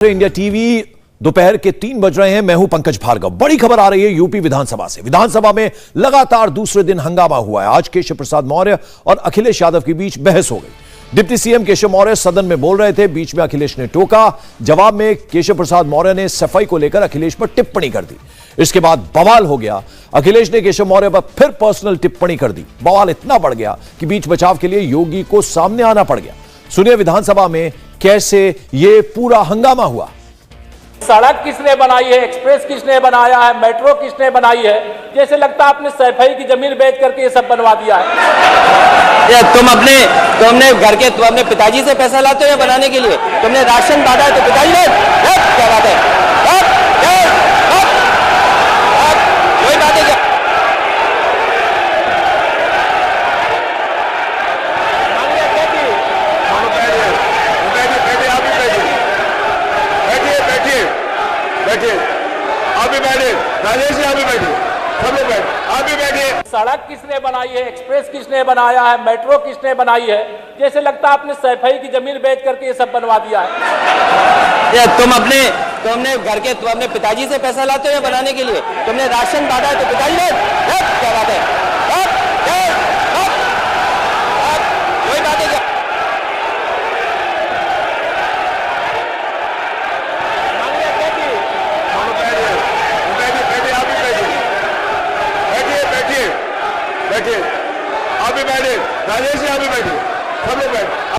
India TV दोपहर के 3 बज रहे हैं। मैं हूं पंकज भार्गव। बड़ी खबर आ रही है यूपी विधानसभा से। विधानसभा में लगातार दूसरे दिन हंगामा हुआ है। आज केशव प्रसाद मौर्य और अखिलेश यादव के बीच बहस हो गई। डिप्टी सीएम केशव मौर्य सदन में बोल रहे थे, बीच में अखिलेश ने टोका। जवाब में केशव प्रसाद मौर्य ने सफाई को लेकर अखिलेश पर टिप्पणी कर दी। इसके बाद बवाल हो गया। अखिलेश ने केशव मौर्य पर फिर पर्सनल टिप्पणी कर दी। बवाल इतना बढ़ गया कि बीच बचाव के लिए योगी को सामने आना पड़ गया। सुनिए विधानसभा में कैसे ये पूरा हंगामा हुआ। सड़क किसने बनाई है, एक्सप्रेस किसने बनाया है, मेट्रो किसने बनाई है? जैसे लगता है आपने सैफई की जमीन बेच करके ये सब बनवा दिया है। तुमने घर के तुम अपने पिताजी से पैसा लाते हो या बनाने के लिए? तुमने राशन बांटा है तो पिताजी ने क्या बात है? कोई बात है क्या? सड़क किसने बनाई है, एक्सप्रेस किसने बनाया है, मेट्रो किसने बनाई है? जैसे लगता है आपने सैफई की जमीन बेच करके ये सब बनवा दिया है। तुमने घर के तुम अपने पिताजी से पैसा लाते हो या बनाने के लिए? तुमने राशन बांटा है तो पिताजी ने क्या बात है? कोई बात है क्या?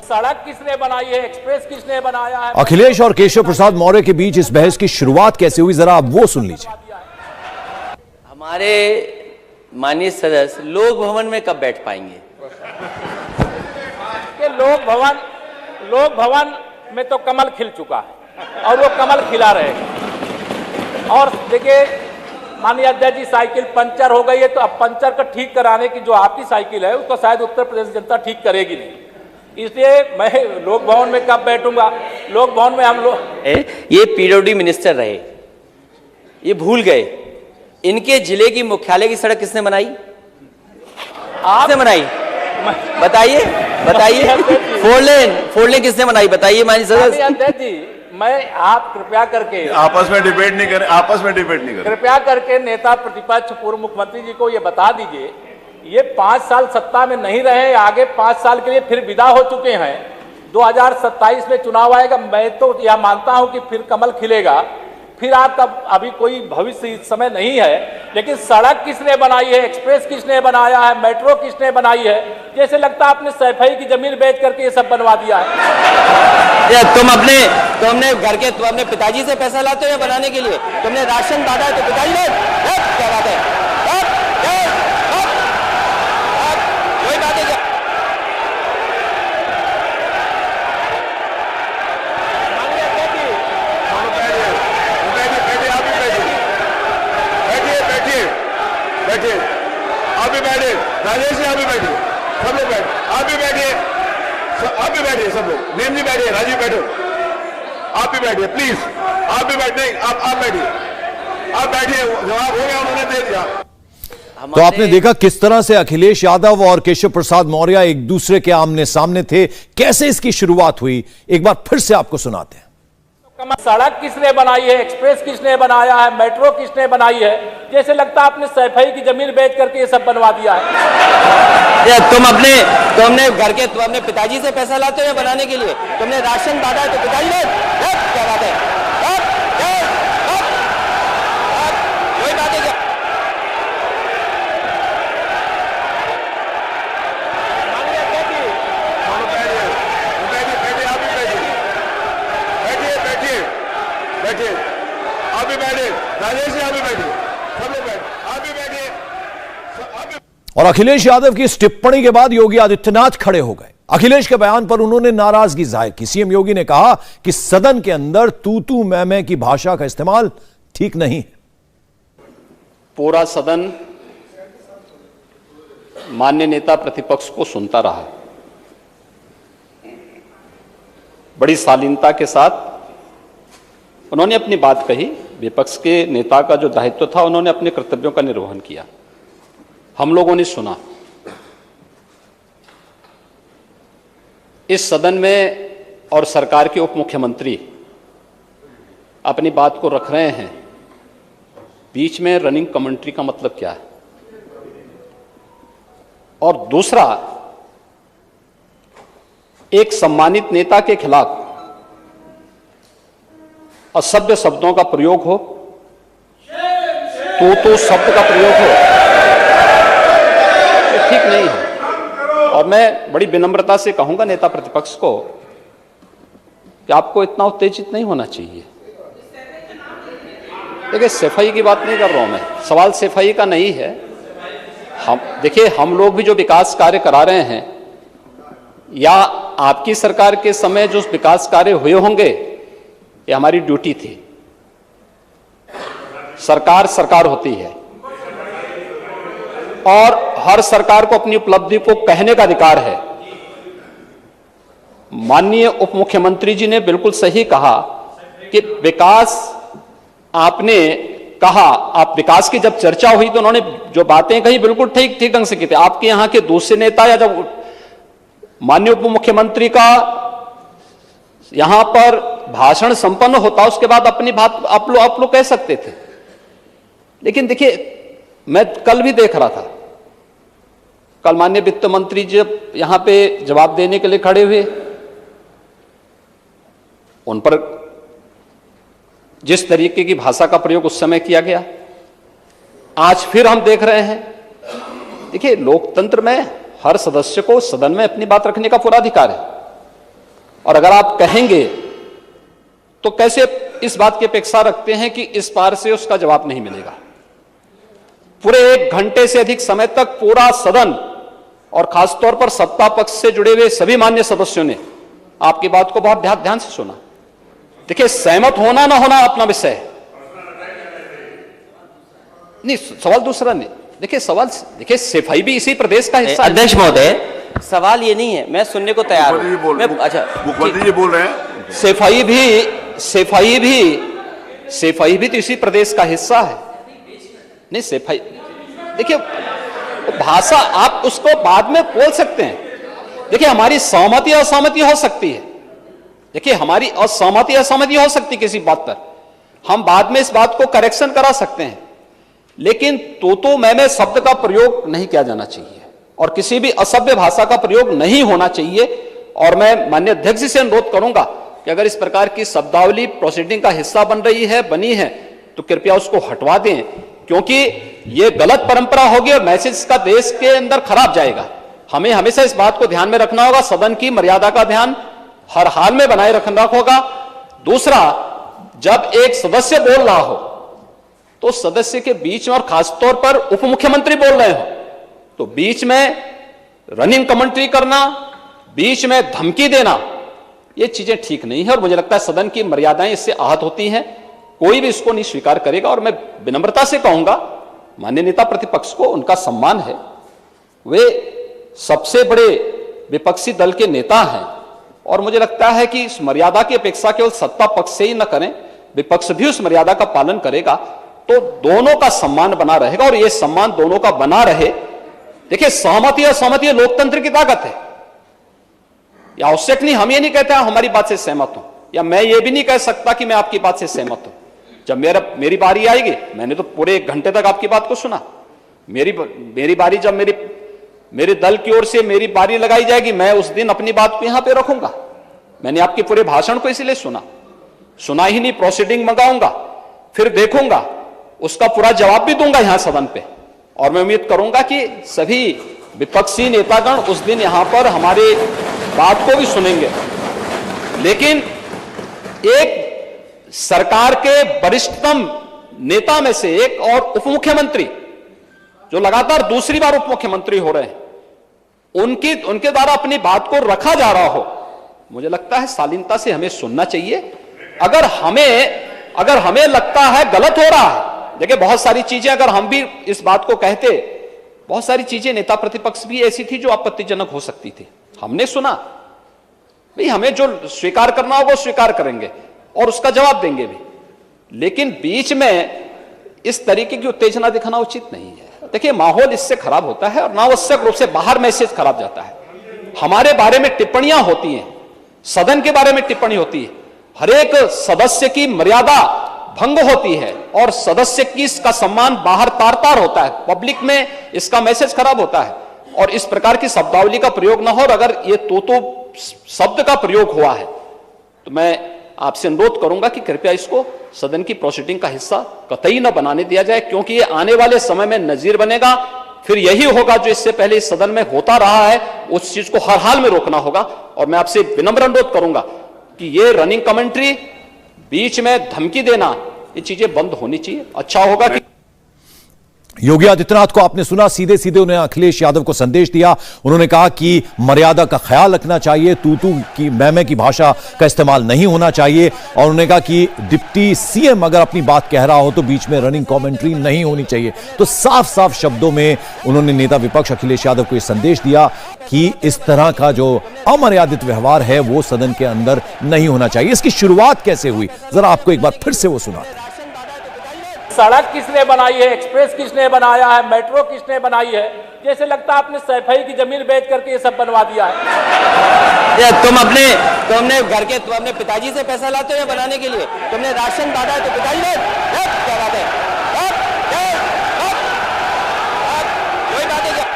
सड़क किसने बनाई है, एक्सप्रेस किसने बनाया है? अखिलेश और केशव प्रसाद मौर्य के बीच इस बहस की शुरुआत कैसे हुई, जरा आप वो सुन लीजिए। हमारे माननीय सदस्य लोक भवन में कब बैठ पाएंगे? कि लोक भवन में तो कमल खिल चुका है और वो कमल खिला रहेगा। और देखिए माननीय अध्यक्ष जी, साइकिल पंचर हो गई है तो अब पंचर को ठीक कराने की जो आपकी साइकिल है उसको शायद उत्तर प्रदेश जनता ठीक करेगी नहीं। इसलिए मैं लोक भवन में कब बैठूंगा? लोक भवन में हम लोग ये पीडब्ल्यूडी मिनिस्टर रहे, ये भूल गए। इनके जिले की मुख्यालय की सड़क किसने बनाई? आपने बनाई? बताइए। फोर लेन किसने बनाई? बताइए माननीय सदस्य। अध्यक्ष जी, मैं आप कृपया करके आपस में डिबेट नहीं करें। कृपया करके नेता प्रतिपक्ष पूर्व मुख्यमंत्री जी को ये बता दीजिए, ये 5 साल सत्ता में नहीं रहे, आगे 5 साल के लिए फिर विदा हो चुके हैं। 2027 में चुनाव आएगा, मैं तो यह मानता हूं कि फिर कमल खिलेगा। फिर आपका अभी कोई भविष्य इस समय नहीं है। लेकिन सड़क किसने बनाई है, एक्सप्रेस किसने बनाया है, मेट्रो किसने बनाई है? जैसे लगता है आपने सैफई की जमीन बेच करके ये सब बनवा दिया है। तुमने घर के तुम अपने पिताजी से पैसा लाते हो या बनाने के लिए? तुमने राशन बांटा है तो पिताजी ने क्या बात है? कोई बात है क्या? सब लोग नेम जी बैठिए, राजीव बैठो, आप भी बैठिए प्लीज। आप भी बैठे, आप बैठिए, आप बैठिए। जवाब हो गया, उन्होंने दे दिया। तो आपने देखा किस तरह से अखिलेश यादव और केशव प्रसाद मौर्य एक दूसरे के आमने सामने थे। कैसे इसकी शुरुआत हुई एक बार फिर से आपको सुनाते हैं। सड़क किसने बनाई है, एक्सप्रेस किसने बनाया है, मेट्रो किसने बनाई है? जैसे लगता है आपने सैफई की जमीन बेच करके ये सब बनवा दिया है। तुमने घर के तुम अपने पिताजी से पैसा लाते हो या बनाने के लिए? तुमने राशन बांटा है तो पिताजी ने क्या बात है? कोई बात है क्या? आप भी बैठे, राजेश जी आप भी बैठिए, सब लोग बैठे, आप भी बैठिए। और अखिलेश यादव की इस टिप्पणी के बाद योगी आदित्यनाथ खड़े हो गए। अखिलेश के बयान पर उन्होंने नाराजगी जाहिर की। सीएम योगी ने कहा कि सदन के अंदर तू तू मैं की भाषा का इस्तेमाल ठीक नहीं है। पूरा सदन माननीय नेता प्रतिपक्ष को सुनता रहा, बड़ी शालीनता के साथ उन्होंने अपनी बात कही। विपक्ष के नेता का जो दायित्व था, उन्होंने अपने कर्तव्यों का निर्वहन किया। हम लोगों ने सुना। इस सदन में और सरकार के उप मुख्यमंत्री अपनी बात को रख रहे हैं, बीच में रनिंग कमेंट्री का मतलब क्या है? और दूसरा, एक सम्मानित नेता के खिलाफ असभ्य शब्दों का प्रयोग हो, तो शब्द का प्रयोग हो, ये ठीक नहीं है। और मैं बड़ी विनम्रता से कहूंगा नेता प्रतिपक्ष को कि आपको इतना उत्तेजित नहीं होना चाहिए। देखिए, सफाई की बात नहीं कर रहा हूं मैं, सवाल सफाई का नहीं है। देखिए, हम लोग भी जो विकास कार्य करा रहे हैं, या आपकी सरकार के समय जो विकास कार्य हुए होंगे, ये हमारी ड्यूटी थी। सरकार सरकार होती है और हर सरकार को अपनी उपलब्धि को कहने का अधिकार है। माननीय उप मुख्यमंत्री जी ने बिल्कुल सही कहा कि विकास, आपने कहा, आप विकास की जब चर्चा हुई तो उन्होंने जो बातें कही बिल्कुल ठीक ढंग से की थी। आपके यहां के दूसरे नेता या जब माननीय उप मुख्यमंत्री का यहां पर भाषण संपन्न होता, उसके बाद अपनी बात आप लोग कह सकते थे। लेकिन देखिए, मैं कल भी देख रहा था, कल माननीय वित्त मंत्री जब यहां पे जवाब देने के लिए खड़े हुए, उन पर जिस तरीके की भाषा का प्रयोग उस समय किया गया, आज फिर हम देख रहे हैं। देखिए, लोकतंत्र में हर सदस्य को सदन में अपनी बात रखने का पूरा अधिकार है, और अगर आप कहेंगे तो कैसे इस बात की अपेक्षा रखते हैं कि इस पार से उसका जवाब नहीं मिलेगा? पूरे 1 घंटे से अधिक समय तक पूरा सदन और खासतौर पर सत्ता पक्ष से जुड़े हुए सभी मान्य सदस्यों ने आपकी बात को बहुत ध्यान से सुना। देखिए, सहमत होना ना होना अपना विषय है, नहीं, सवाल दूसरा नहीं। देखिए, सवाल, देखिए, सफाई भी इसी प्रदेश का हिस्सा है। अध्यक्ष महोदय, सवाल ये नहीं है, मैं सुनने को तैयार हूं। अच्छा, मुख्यमंत्री जी बोल रहे हैं, सफाई भी तो इसी प्रदेश का हिस्सा है। नहीं, सफाई, देखिए, भाषा आप उसको बाद में बोल सकते हैं। देखिए, हमारी सहमति असहमति हो सकती है, देखिए, हमारी असहमति असहमति हो सकती है किसी बात पर, हम बाद में इस बात को करेक्शन करा सकते हैं। लेकिन तो मैं शब्द का प्रयोग नहीं किया जाना चाहिए और किसी भी असभ्य भाषा का प्रयोग नहीं होना चाहिए। और मैं माननीय अध्यक्ष से अनुरोध करूंगा कि अगर इस प्रकार की शब्दावली प्रोसीडिंग का हिस्सा बनी है तो कृपया उसको हटवा दें, क्योंकि यह गलत परंपरा होगी और मैसेज का देश के अंदर खराब जाएगा। हमें हमेशा इस बात को ध्यान में रखना होगा, सदन की मर्यादा का ध्यान हर हाल में बनाए रखना होगा। दूसरा, जब एक सदस्य बोल रहा हो तो सदस्य के बीच में, और खासतौर पर उप मुख्यमंत्री बोल रहे हो, तो बीच में रनिंग कमेंट्री करना, बीच में धमकी देना, ये चीजें ठीक नहीं है। और मुझे लगता है सदन की मर्यादाएं इससे आहत होती हैं, कोई भी इसको नहीं स्वीकार करेगा। और मैं विनम्रता से कहूंगा माननीय नेता प्रतिपक्ष को, उनका सम्मान है, वे सबसे बड़े विपक्षी दल के नेता हैं, और मुझे लगता है कि इस मर्यादा की अपेक्षा केवल सत्ता पक्ष से ही न करें, विपक्ष भी उस मर्यादा का पालन करेगा तो दोनों का सम्मान बना रहेगा। और यह सम्मान दोनों का बना रहे। देखिए, सहमति असहमति लोकतंत्र की ताकत है, या आवश्यक नहीं, हम ये नहीं कहते हमारी बात से सहमत हूं, या मैं ये भी नहीं कह सकता कि मैं आपकी बात से सहमत हूं। जब मेरी बारी आएगी, मैंने तो पूरे 1 घंटे तक आपकी बात को सुना, मेरी बारी जब मेरे दल की ओर से मेरी बारी लगाई जाएगी, मैं उस दिन अपनी बात को यहां पे रखूंगा। मैंने आपके पूरे भाषण को इसलिए सुना ही नहीं, प्रोसीडिंग मंगाऊंगा, फिर देखूंगा, उसका पूरा जवाब भी दूंगा यहां सदन पे। और मैं उम्मीद करूंगा कि सभी विपक्षी नेतागण उस दिन यहां पर हमारे बात को भी सुनेंगे। लेकिन एक सरकार के वरिष्ठतम नेता में से एक और उप मुख्यमंत्री, जो लगातार दूसरी बार उप मुख्यमंत्री हो रहे हैं, उनके द्वारा अपनी बात को रखा जा रहा हो, मुझे लगता है शालीनता से हमें सुनना चाहिए। अगर हमें लगता है गलत हो रहा है, देखिए, बहुत सारी चीजें अगर हम भी इस बात को कहते, बहुत सारी चीजें नेता प्रतिपक्ष भी ऐसी थी जो आपत्तिजनक हो सकती थी, हमने सुना। भाई, हमें जो स्वीकार करना हो वो स्वीकार करेंगे और उसका जवाब देंगे भी, लेकिन बीच में इस तरीके की उत्तेजना दिखाना उचित नहीं है। देखिए, माहौल इससे खराब होता है और अनावश्यक रूप से बाहर मैसेज खराब जाता है। हमारे बारे में टिप्पणियां होती हैं, सदन के बारे में टिप्पणी होती है, हर एक सदस्य की मर्यादा भंग होती है और सदस्य की इसका सम्मान बाहर तार तार होता है, पब्लिक में इसका मैसेज खराब होता है और इस प्रकार की शब्दावली का प्रयोग ना हो। और अगर ये तो शब्द का प्रयोग हुआ है तो मैं आपसे अनुरोध करूंगा कि कृपया इसको सदन की प्रोसीडिंग का हिस्सा कतई न बनाने दिया जाए, क्योंकि ये आने वाले समय में नजीर बनेगा। फिर यही होगा जो इससे पहले इस सदन में होता रहा है, उस चीज को हर हाल में रोकना होगा। और मैं आपसे विनम्र अनुरोध करूंगा कि ये रनिंग कमेंट्री, बीच में धमकी देना, ये चीजें बंद होनी चाहिए। अच्छा होगा कि योगी आदित्यनाथ को आपने सुना, सीधे सीधे उन्हें अखिलेश यादव को संदेश दिया। उन्होंने कहा कि मर्यादा का ख्याल रखना चाहिए, तू की मैं की भाषा का इस्तेमाल नहीं होना चाहिए। और उन्होंने कहा कि डिप्टी सीएम अगर अपनी बात कह रहा हो तो बीच में रनिंग कमेंट्री नहीं होनी चाहिए। तो साफ साफ शब्दों में उन्होंने नेता विपक्ष अखिलेश यादव को यह संदेश दिया कि इस तरह का जो अमर्यादित व्यवहार है वो सदन के अंदर नहीं होना चाहिए। इसकी शुरुआत कैसे हुई, जरा आपको एक बार फिर से वो सुनाते हैं। सड़क किसने बनाई है, एक्सप्रेस किसने बनाया है, मेट्रो किसने बनाई है? जैसे लगता है आपने सैफई की जमीन बेच करके ये सब बनवा दिया है। तुम अपने पिताजी से पैसा लाते हो या बनाने के लिए? तुमने राशन बांटा है तो पिताजी ने क्या बात है? कोई बात है क्या?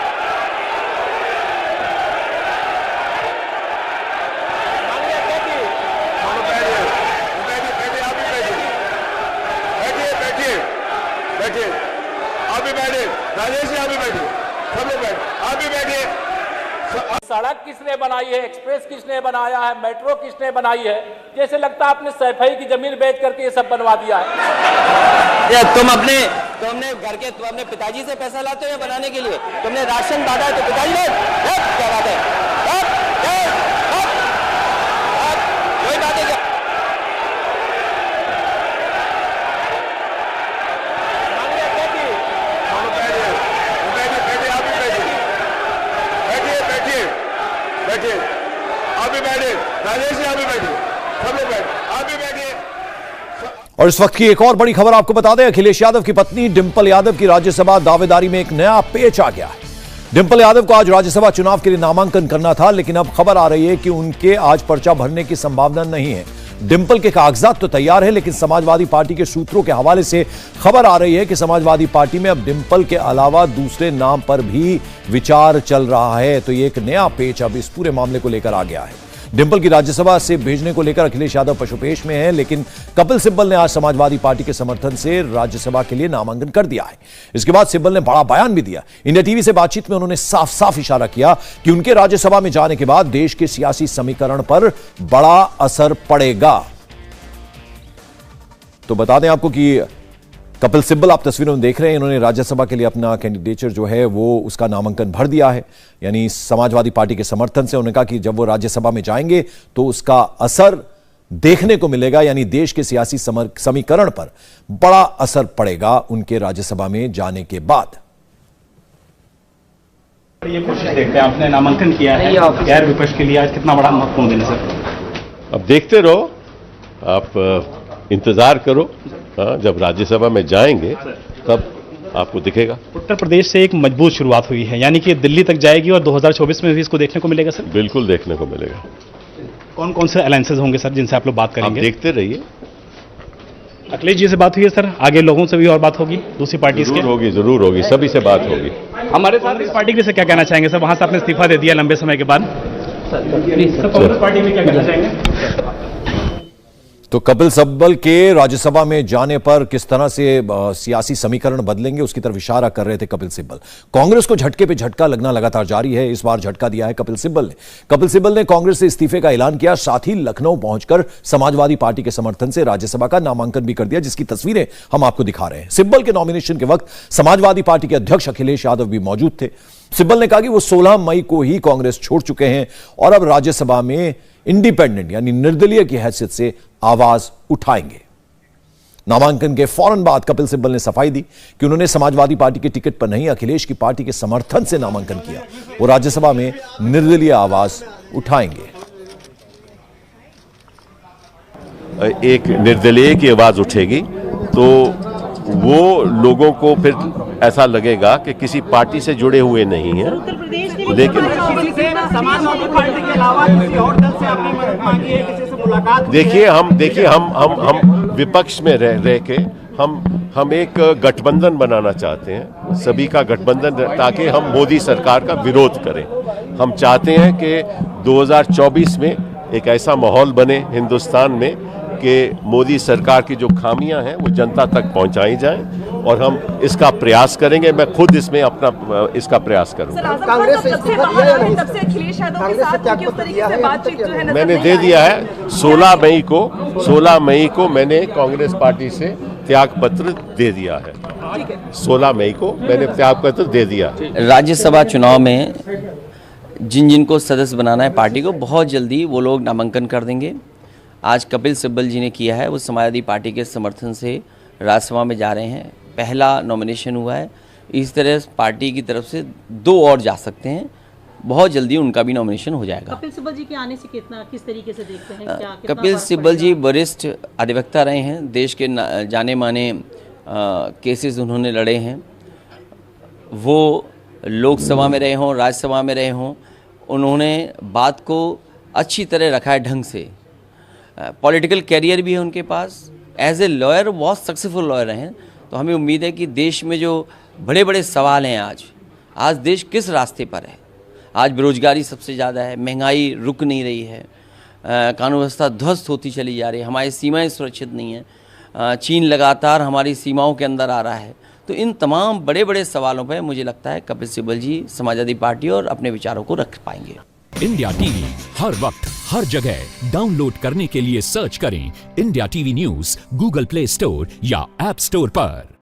बैठिए, आप भी बैठिए, राजेश जी आप भी बैठिए, सब लोग बैठिए, आप भी बैठिए। सड़क किसने बनाई है, एक्सप्रेस किसने बनाया है, मेट्रो किसने बनाई है? जैसे लगता है आपने सैफई की जमीन बेच करके ये सब बनवा दिया है। तुमने पिताजी से पैसा लाते हो या बनाने के लिए? तुमने राशन बांटा है तो पिताजी ने क्या बात है? कोई बात है क्या? बैठिए, आप भी बैठिए, राजेश जी आप भी बैठिए, सब लोग बैठिए, आप भी बैठिए। और इस वक्त की एक और बड़ी खबर आपको बता दें, अखिलेश यादव की पत्नी डिंपल यादव की राज्यसभा दावेदारी में एक नया पेच आ गया है। डिंपल यादव को आज राज्यसभा चुनाव के लिए नामांकन करना था, लेकिन अब खबर आ रही है कि उनके आज पर्चा भरने की संभावना नहीं है। डिंपल के कागजात तो तैयार है, लेकिन समाजवादी पार्टी के सूत्रों के हवाले से खबर आ रही है कि समाजवादी पार्टी में अब डिंपल के अलावा दूसरे नाम पर भी विचार चल रहा है। तो ये एक नया पेच अब इस पूरे मामले को लेकर आ गया है। डिंपल की राज्यसभा से भेजने को लेकर अखिलेश यादव पशुपेश में है, लेकिन कपिल सिब्बल ने आज समाजवादी पार्टी के समर्थन से राज्यसभा के लिए नामांकन कर दिया है। इसके बाद सिब्बल ने बड़ा बयान भी दिया। इंडिया टीवी से बातचीत में उन्होंने साफ साफ इशारा किया कि उनके राज्यसभा में जाने के बाद देश के सियासी समीकरण पर बड़ा असर पड़ेगा। तो बता दें आपको कि कपिल सिब्बल आप तस्वीरों में देख रहे हैं, इन्होंने राज्यसभा के लिए अपना कैंडिडेचर जो है वो उसका नामांकन भर दिया है, यानी समाजवादी पार्टी के समर्थन से। उन्होंने कहा कि जब वो राज्यसभा में जाएंगे तो उसका असर देखने को मिलेगा, यानी देश के सियासी समीकरण पर बड़ा असर पड़ेगा उनके राज्यसभा में जाने के बाद। ये कोशिश देखते हैं, आपने नामांकन किया है गैर विपक्ष के लिए, आज कितना बड़ा महत्वपूर्ण दिन है सर? अब देखते रहो, आप इंतजार करो, जब राज्यसभा में जाएंगे तब आपको दिखेगा। उत्तर प्रदेश से एक मजबूत शुरुआत हुई है, यानी कि दिल्ली तक जाएगी और 2024 में भी इसको देखने को मिलेगा सर? बिल्कुल देखने को मिलेगा। कौन कौन से अलायंसेज होंगे सर जिनसे आप लोग बात करेंगे? आप देखते रहिए। अखिलेश जी से बात हुई है सर, आगे लोगों से भी और बात होगी दूसरी पार्टी के? जरूर होगी, सभी से बात होगी। हमारे साथ इस पार्टी के से क्या कहना चाहेंगे सर? वहां से आपने इस्तीफा दे दिया लंबे समय के बाद, कांग्रेस पार्टी में क्या कहना चाहेंगे? तो कपिल सिब्बल के राज्यसभा में जाने पर किस तरह से सियासी समीकरण बदलेंगे उसकी तरफ इशारा कर रहे थे कपिल सिब्बल। कांग्रेस को झटके पे झटका लगना लगातार जारी है। इस बार झटका दिया है कपिल सिब्बल ने। कपिल सिब्बल ने कांग्रेस से इस्तीफे का ऐलान किया, साथ ही लखनऊ पहुंचकर समाजवादी पार्टी के समर्थन से राज्यसभा का नामांकन भी कर दिया, जिसकी तस्वीरें हम आपको दिखा रहे हैं। सिब्बल के नॉमिनेशन के वक्त समाजवादी पार्टी के अध्यक्ष अखिलेश यादव भी मौजूद थे। सिब्बल ने कहा कि वो 16 मई को ही कांग्रेस छोड़ चुके हैं और अब राज्यसभा में इंडिपेंडेंट यानी निर्दलीय की हैसियत से आवाज उठाएंगे। नामांकन के फौरन बाद कपिल सिब्बल ने सफाई दी कि उन्होंने समाजवादी पार्टी के टिकट पर नहीं, अखिलेश की पार्टी के समर्थन से नामांकन किया। वो राज्यसभा में निर्दलीय आवाज उठाएंगे। एक निर्दलीय की आवाज उठेगी तो वो लोगों को फिर ऐसा लगेगा कि किसी पार्टी से जुड़े हुए नहीं हैं, लेकिन समाजवादी पार्टी के अलावा किसी और दल से आपने मदद मांगी है, किसी से देखिए हम विपक्ष में रह के हम एक गठबंधन बनाना चाहते हैं, सभी का गठबंधन, ताकि हम मोदी सरकार का विरोध करें। हम चाहते हैं कि 2024 में एक ऐसा माहौल बने हिंदुस्तान में कि मोदी सरकार की जो खामियां हैं वो जनता तक पहुंचाई जाएं, और हम इसका प्रयास करेंगे। मैं खुद इसमें अपना इसका प्रयास करूंगा। कांग्रेस से इस्तीफा दिया या नहीं? तब से अखिलेश यादव के साथ उनकी उस तरीके से बातचीत जो है नजर मैंने नहीं दे आ दिया रही है 16 मई को मैंने कांग्रेस पार्टी से त्याग पत्र दे दिया है। 16 मई को मैंने त्याग पत्र दे दिया। राज्यसभा चुनाव में जिनको सदस्य बनाना है पार्टी को, बहुत जल्दी वो लोग नामांकन कर देंगे। आज कपिल सिब्बल जी ने किया है, वो समाजवादी पार्टी के समर्थन से राज्यसभा में जा रहे हैं, पहला नॉमिनेशन हुआ है। इस तरह पार्टी की तरफ से 2 और जा सकते हैं, बहुत जल्दी उनका भी नॉमिनेशन हो जाएगा। कपिल सिब्बल जी के आने से किस तरीके से देखते हैं? क्या कपिल सिब्बल जी वरिष्ठ अधिवक्ता रहे हैं, देश के जाने माने केसेस उन्होंने लड़े हैं। वो लोकसभा में रहे हों, राज्यसभा में रहे हों, उन्होंने बात को अच्छी तरह रखा है ढंग से। पॉलिटिकल कैरियर भी है उनके पास, एज ए लॉयर बहुत सक्सेसफुल लॉयर हैं। तो हमें उम्मीद है कि देश में जो बड़े बड़े सवाल हैं, आज देश किस रास्ते पर है। आज बेरोजगारी सबसे ज़्यादा है, महंगाई रुक नहीं रही है, कानून व्यवस्था ध्वस्त होती चली जा रही है, हमारी सीमाएं सुरक्षित नहीं हैं, चीन लगातार हमारी सीमाओं के अंदर आ रहा है। तो इन तमाम बड़े बड़े सवालों पर मुझे लगता है कपिल सिब्बल जी समाजवादी पार्टी और अपने विचारों को रख पाएंगे। इंडिया टीवी हर वक्त हर जगह डाउनलोड करने के लिए सर्च करें India TV news Google play store या ऐप स्टोर पर।